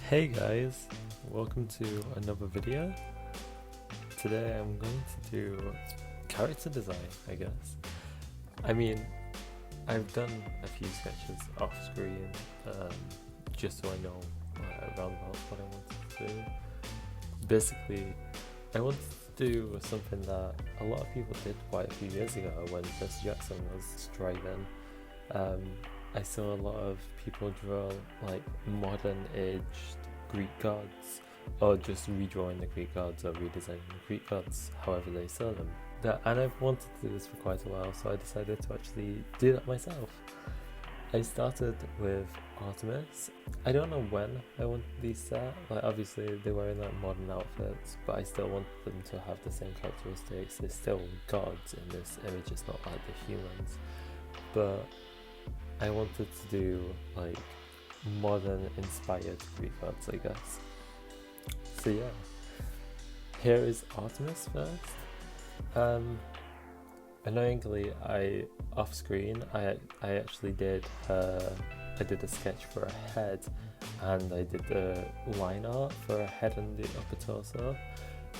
Hey guys, welcome to another video. Today I'm going to do character design, I guess. I mean, I've done a few sketches off screen, just so I know around about what I want to do. Basically, I wanted to do something that a lot of people did quite a few years ago when Percy Jackson was driving. I saw a lot of people draw like modern aged Greek gods, or just redrawing the Greek gods or redesigning the Greek gods however they saw them. And I've wanted to do this for quite a while, so I decided to actually do that myself. I started with Artemis. I don't know when I wanted these set. Like obviously they were in like modern outfits, but I still wanted them to have the same characteristics. They're still gods in this image, it's not like the humans. But I wanted to do like modern inspired Greek gods, I guess. So yeah, here is Artemis first. Annoyingly, off screen I actually did I did a sketch for a head, and I did the line art for a head and the upper torso,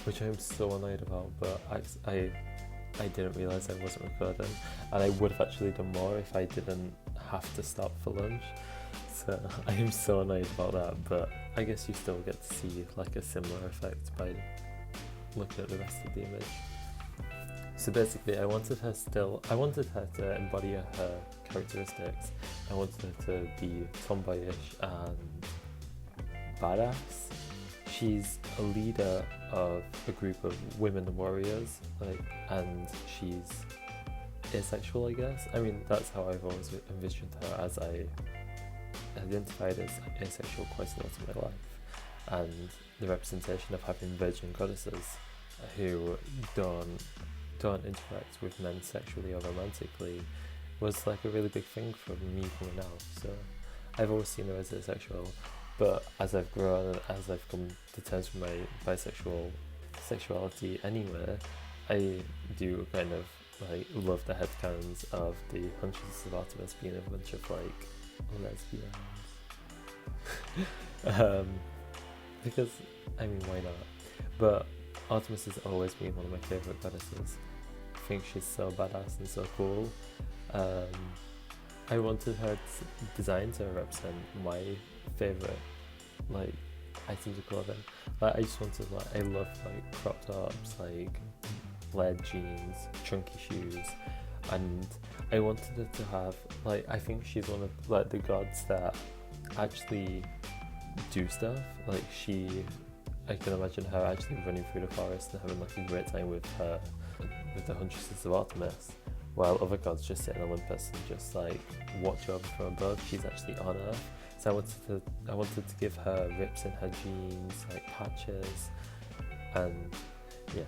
which I'm so annoyed about, but I didn't realise I wasn't recording, and I would have actually done more if I didn't have to stop for lunch. So I am so annoyed about that, but I guess you still get to see like a similar effect by looking at the rest of the image. So basically I wanted her to embody her characteristics. I wanted her to be tomboyish and badass. She's a leader of a group of women warriors, and she's asexual, I guess. I mean, that's how I've always envisioned her, as I identified as asexual quite a lot in my life. And the representation of having virgin goddesses who don't interact with men sexually or romantically was like a really big thing for me coming out. So I've always seen her as asexual, but as I've grown and as I've come to terms with my bisexual sexuality anyway, I do kind of like love the headcanons of the Huntress of Artemis being a bunch of like lesbians. Because I mean, why not? But Artemis has always been one of my favourite goddesses. I think she's so badass and so cool. I wanted her design to represent my favourite like items of clothing. Like I just wanted I love like crop tops, like flared jeans, chunky shoes, and I wanted her to have like, I think she's one of like the gods that actually do stuff. Like I can imagine her actually running through the forest and having like a great time with the Huntresses of Artemis, while other gods just sit in Olympus and just like watch over from above. She's actually on Earth. So I wanted to give her rips in her jeans, like patches, and yeah.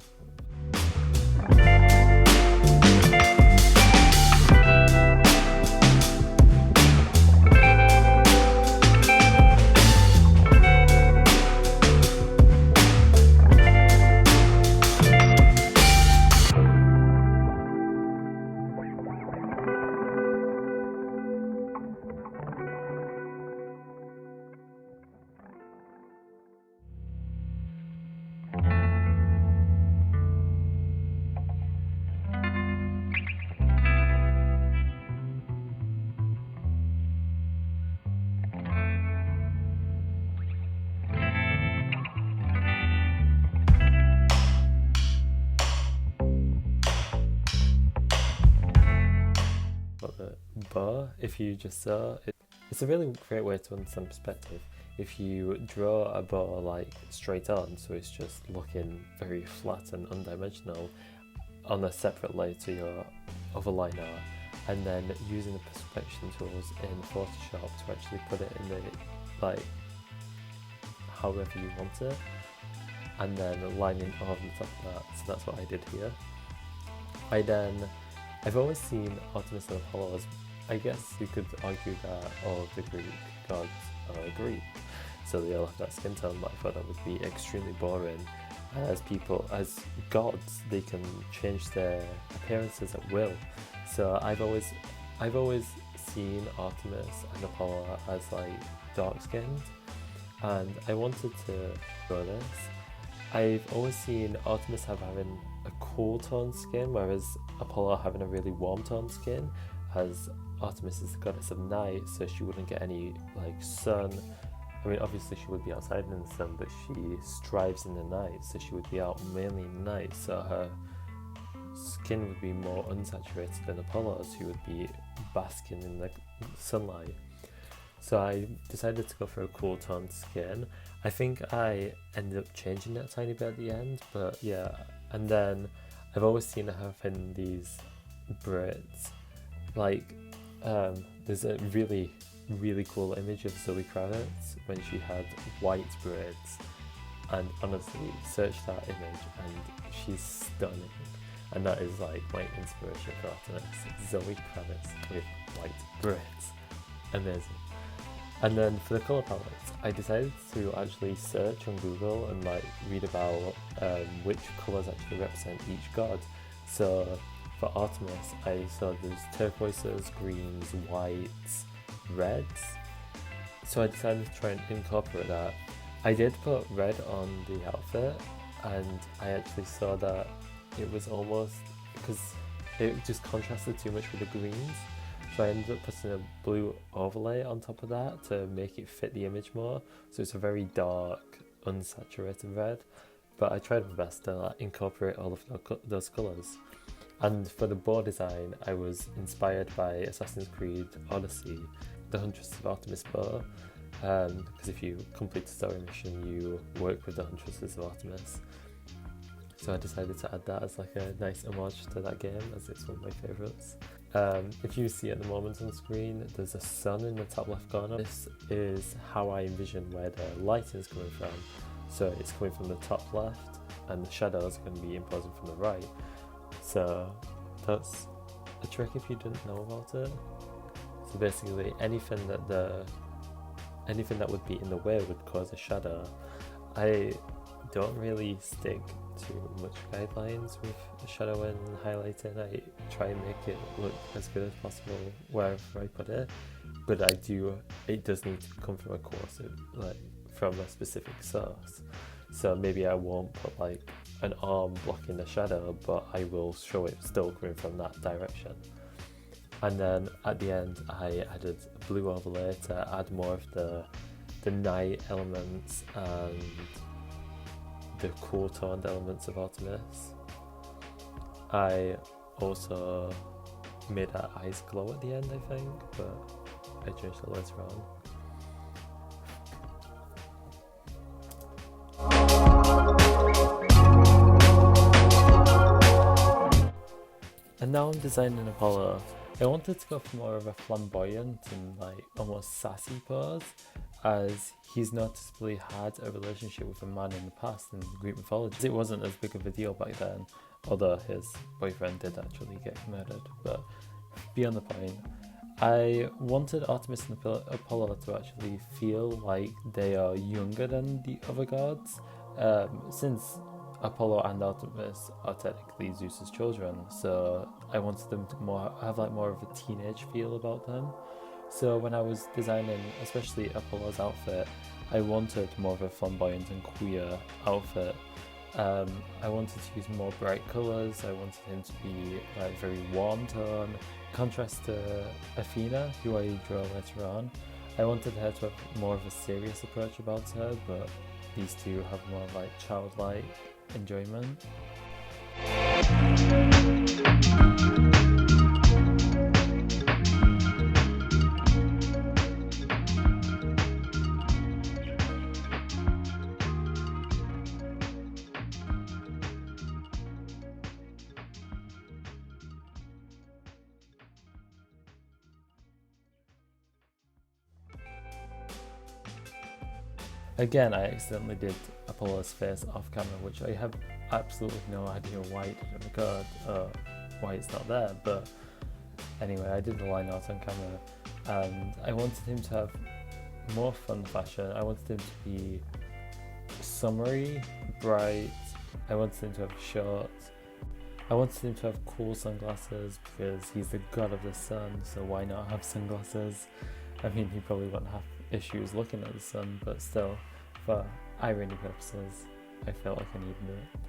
But if you just saw it, it's a really great way to understand perspective. If you draw a bow like straight on, so it's just looking very flat and undimensional, on a separate layer to your other line art, and then using the perspection tools in Photoshop to actually put it in the like however you want it, and then lining over the top of that. So that's what I did here. I've always seen Artemis and Apollo as, I guess you could argue that all of the Greek gods are Greek, so they all have that skin tone, but I thought that would be extremely boring. As gods, they can change their appearances at will. So I've always seen Artemis and Apollo as like dark skinned, and I wanted to draw this. I've always seen Artemis having a cool tone skin, whereas Apollo having a really warm tone skin, as Artemis is the goddess of night, so she wouldn't get any like sun. I mean, obviously she would be outside in the sun, but she strives in the night, so she would be out mainly in the night, so her skin would be more unsaturated than Apollo's, who would be basking in the sunlight. So I decided to go for a cool toned skin. I think I ended up changing it a tiny bit at the end, but yeah. And then I've always seen her having these braids. Like, there's a really cool image of Zoe Kravitz when she had white braids. And honestly, search that image and she's stunning. And that is like my inspiration for Artemis. Zoe Kravitz with white braids. Amazing. And then for the colour palettes, I decided to actually search on Google and like read about which colours actually represent each god. So for Artemis, I saw there's turquoises, greens, whites, reds. So I decided to try and incorporate that. I did put red on the outfit, and I actually saw that it was almost, because it just contrasted too much with the greens. So I ended up putting a blue overlay on top of that to make it fit the image more. So it's a very dark, unsaturated red. But I tried my best to like, incorporate all of those colours. And for the bow design, I was inspired by Assassin's Creed Odyssey, the Huntress of Artemis bow. Because if you complete the story mission, you work with the Huntresses of Artemis. So I decided to add that as like a nice homage to that game, as it's one of my favourites. If you see at the moment on screen, there's a sun in the top left corner. This is how I envision where the lighting is coming from. So it's coming from the top left, and the shadows are going to be imposing from the right. So that's a trick if you didn't know about it. So basically, anything that would be in the way would cause a shadow. I don't really stick too much guidelines with shadowing and highlighting. I try and make it look as good as possible wherever I put it, but it does need to come from a course, like from a specific source. So maybe I won't put like an arm blocking the shadow, but I will show it still coming from that direction. And then at the end I added a blue overlay to add more of the night elements and the cool toned elements of Artemis. I also made her eyes glow at the end, I think, but I changed it later on. And now I'm designing Apollo. I wanted to go for more of a flamboyant and like almost sassy pose, as he's noticeably had a relationship with a man in the past in Greek mythology. It wasn't as big of a deal back then, although his boyfriend did actually get murdered, but beyond the point. I wanted Artemis and Apollo to actually feel like they are younger than the other gods, since Apollo and Artemis are technically Zeus's children, so I wanted them to have more of a teenage feel about them. So when I was designing, especially Apollo's outfit, I wanted more of a flamboyant and queer outfit. I wanted to use more bright colours. I wanted him to be like very warm tone, contrast to Athena, who I draw later on. I wanted her to have more of a serious approach about her, but these two have more like childlike enjoyment. Again, I accidentally did Apollo's face off camera, which I have absolutely no idea why it didn't record, or why it's not there, but anyway, I did the line art on camera, and I wanted him to have more fun fashion. I wanted him to be summery, bright. I wanted him to have shorts. I wanted him to have cool sunglasses because he's the god of the sun, so why not have sunglasses? I mean, he probably won't have issues looking at the sun, but still, for irony purposes, I felt like I needed it.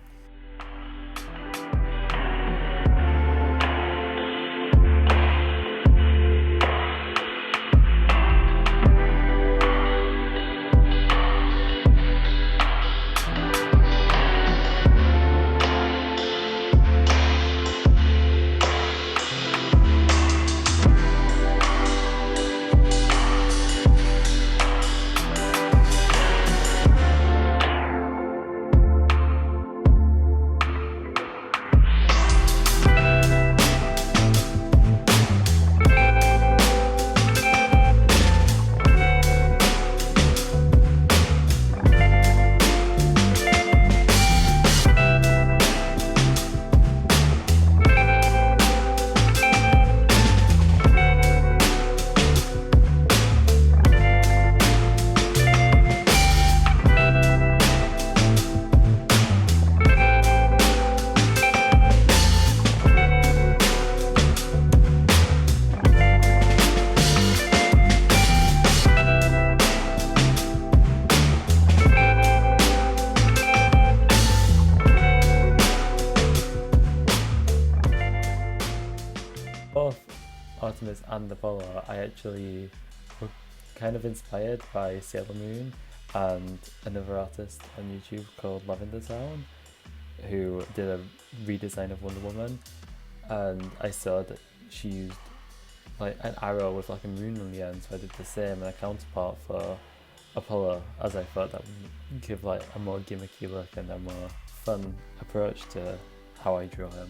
Both Artemis and Apollo, I actually were kind of inspired by Sailor Moon and another artist on YouTube called Lavender Town, who did a redesign of Wonder Woman, and I saw that she used like an arrow with like a moon on the end, so I did the same, and a counterpart for Apollo, as I thought that would give like a more gimmicky look and a more fun approach to how I draw him.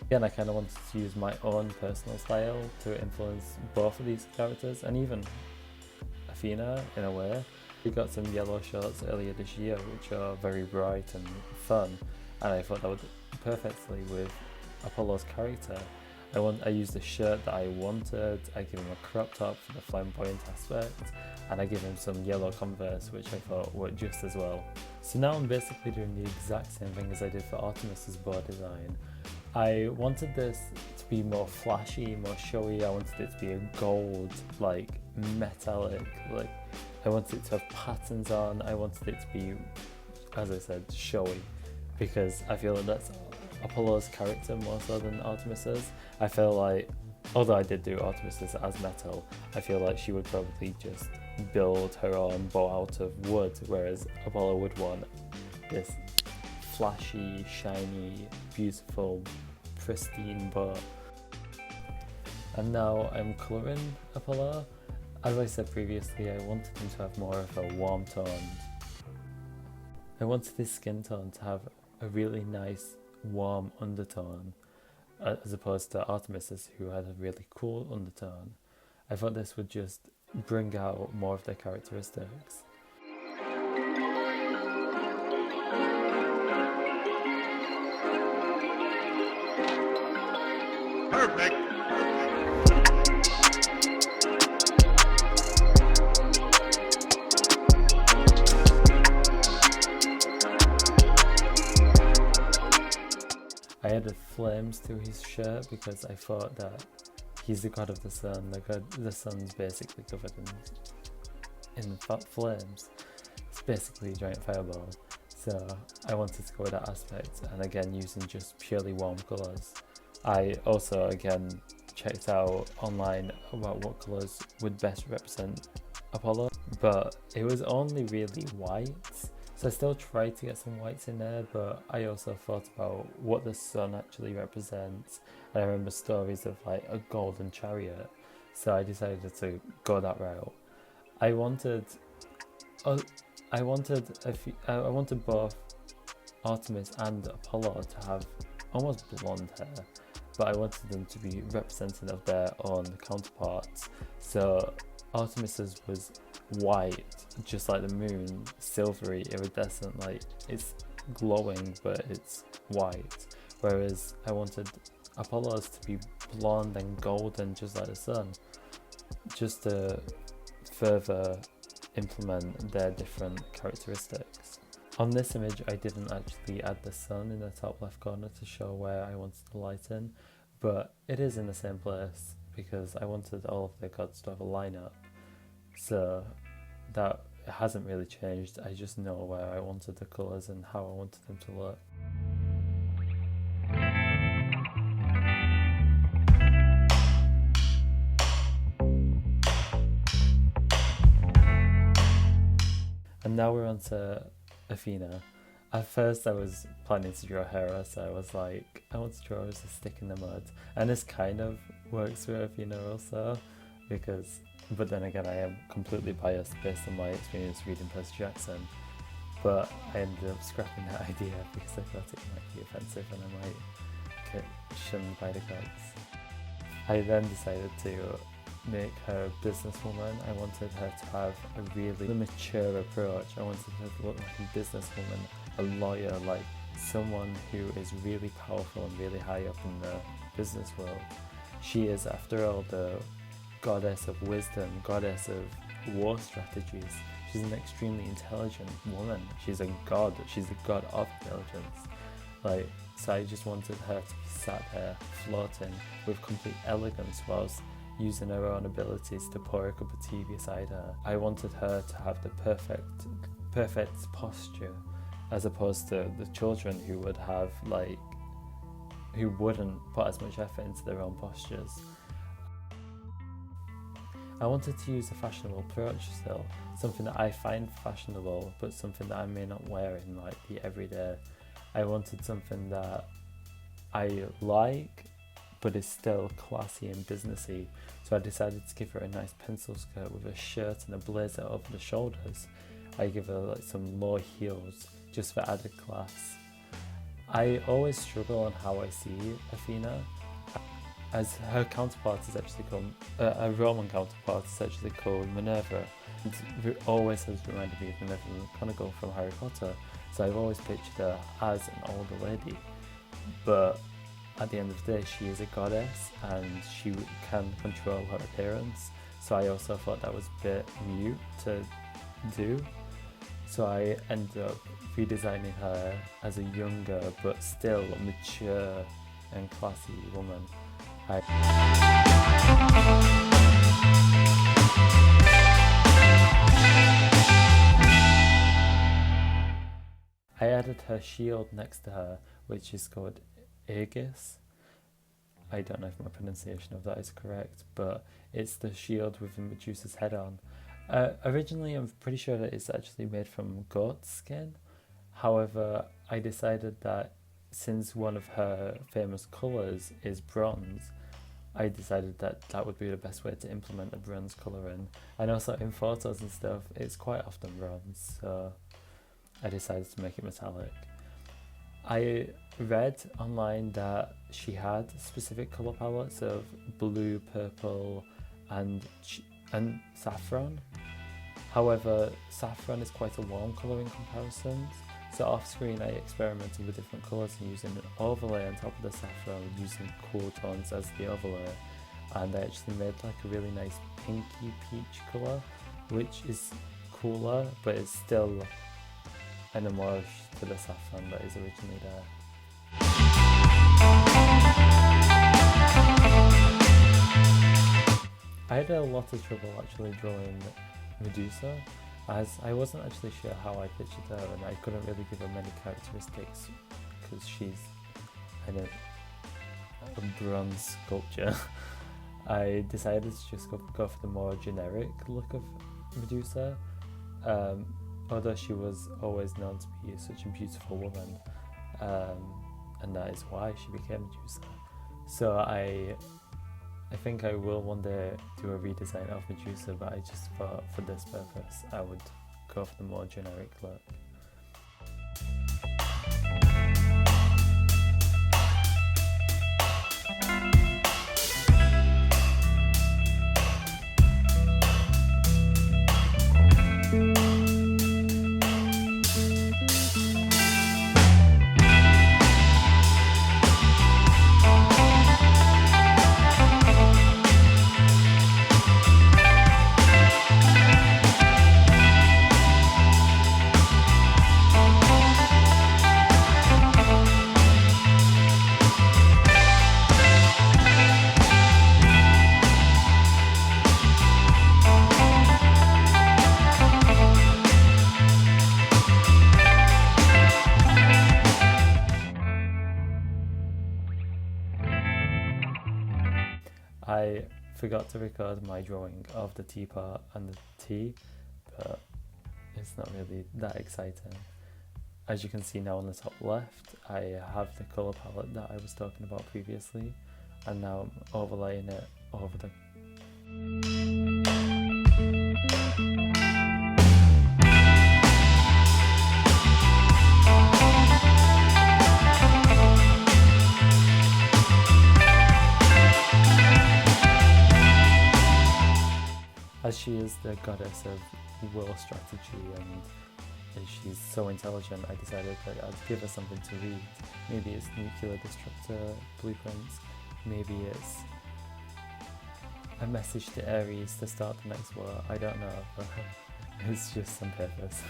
Again, I kind of wanted to use my own personal style to influence both of these characters, and even Athena in a way. We got some yellow shorts earlier this year which are very bright and fun, and I thought that would perfectly with Apollo's character. I used the shirt that I wanted, I gave him a crop top for the flamboyant aspect, and I gave him some yellow Converse which I thought worked just as well. So now I'm basically doing the exact same thing as I did for Artemis's bow design. I wanted this to be more flashy, more showy. I wanted it to be a gold, like metallic, like I wanted it to have patterns on. I wanted it to be, as I said, showy, because I feel like that's Apollo's character more so than Artemis's. I feel like, although I did do Artemis's as metal, I feel like she would probably just build her own bow out of wood, whereas Apollo would want this flashy, shiny, beautiful, pristine bow. And now I'm colouring Apollo. As I said previously, I wanted him to have more of a warm tone. I wanted his skin tone to have a really nice warm undertone, as opposed to Artemis's, who had a really cool undertone. I thought this would just bring out more of their characteristics. Perfect. I added flames to his shirt because I thought that he's the god of the sun. The sun's basically covered in flames. It's basically a giant fireball. So I wanted to go with that aspect, and again using just purely warm colours. I also again checked out online about what colours would best represent Apollo, but it was only really whites. So I still tried to get some whites in there, but I also thought about what the sun actually represents. And I remember stories of like a golden chariot, so I decided to go that route. I wanted both Artemis and Apollo to have almost blonde hair, but I wanted them to be representative of their own counterparts. So Artemis's was white, just like the moon, silvery, iridescent, like it's glowing but it's white, whereas I wanted Apollo's to be blonde and golden just like the sun, just to further implement their different characteristics. On this image I didn't actually add the sun in the top left corner to show where I wanted the light in, but it is in the same place because I wanted all of the gods to have a line up. So that hasn't really changed. I just know where I wanted the colours and how I wanted them to look. And now we're on to Athena. At first I was planning to draw Hera, so I was like, I want to draw her as a stick in the mud. And this kind of works with Athena also, but then again I am completely biased based on my experience reading Percy Jackson. But I ended up scrapping that idea because I thought it might be offensive and I might get shunned by the gods. I then decided to make her a businesswoman. I wanted her to have a really mature approach. I wanted her to look like a businesswoman, a lawyer, like someone who is really powerful and really high up in the business world. She is, after all, the goddess of wisdom, goddess of war strategies. She's an extremely intelligent woman. She's a god. She's the god of intelligence. So I just wanted her to be sat there floating with complete elegance whilst using her own abilities to pour a cup of tea beside her. I wanted her to have the perfect posture, as opposed to the children who would have who wouldn't put as much effort into their own postures. I wanted to use a fashionable approach still, something that I find fashionable, but something that I may not wear in the everyday. I wanted something that I like, but is still classy and businessy. So I decided to give her a nice pencil skirt with a shirt and a blazer over the shoulders. I give her some low heels just for added class. I always struggle on how I see Athena, as her counterpart is actually called, a Roman counterpart is actually called Minerva. It always has reminded me of Minerva McGonagall from Harry Potter, so I've always pictured her as an older lady. But at the end of the day, she is a goddess and she can control her appearance, so I also thought that was a bit mute to do. So I ended up redesigning her as a younger but still mature and classy woman. I added her shield next to her, which is called Aegis. I don't know if my pronunciation of that is correct, but it's the shield with Medusa's head on. Originally, I'm pretty sure that it's actually made from goat skin. However, I decided that since one of her famous colours is bronze, I decided that that would be the best way to implement a bronze colour in. And also in photos and stuff, it's quite often bronze, so I decided to make it metallic. I read online that she had specific colour palettes of blue, purple and saffron. However, saffron is quite a warm colour in comparison, so off screen I experimented with different colours and using an overlay on top of the saffron, using cool tones as the overlay, and I actually made a really nice pinky peach colour, which is cooler but it's still an homage to the saffron that is originally there. I had a lot of trouble actually drawing Medusa, as I wasn't actually sure how I pictured her and I couldn't really give her many characteristics because she's a bronze sculpture. I decided to just go for the more generic look of Medusa, although she was always known to be such a beautiful woman, and that is why she became Medusa. So I think I will one day do a redesign of Medusa, but I just thought for this purpose I would go for the more generic look. I forgot to record my drawing of the teapot and the tea, but it's not really that exciting. As you can see now on the top left, I have the colour palette that I was talking about previously, and now I'm overlaying it over the as she is the goddess of war strategy and she's so intelligent, I decided that I'd give her something to read. Maybe it's nuclear disruptor blueprints, maybe it's a message to Ares to start the next war, I don't know, but it's just some purpose.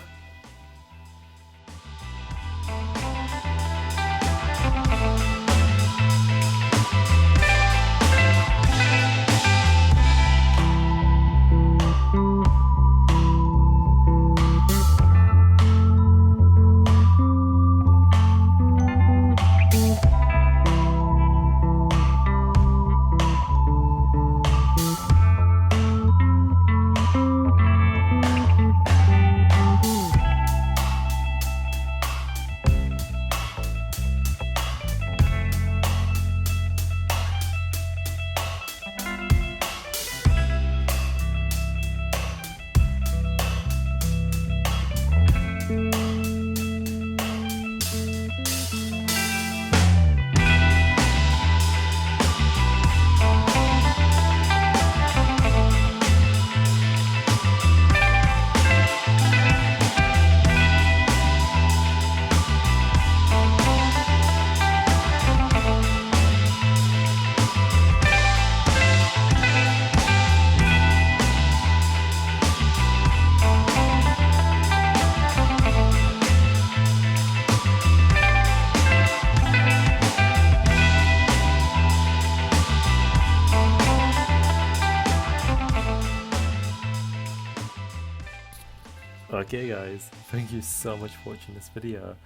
Okay guys, thank you so much for watching this video.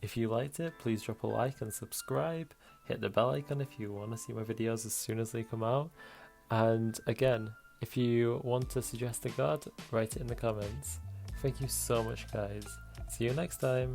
If you liked it, please drop a like and subscribe. Hit the bell icon if you want to see my videos as soon as they come out. And again, if you want to suggest a god, write it in the comments. Thank you so much guys. See you next time.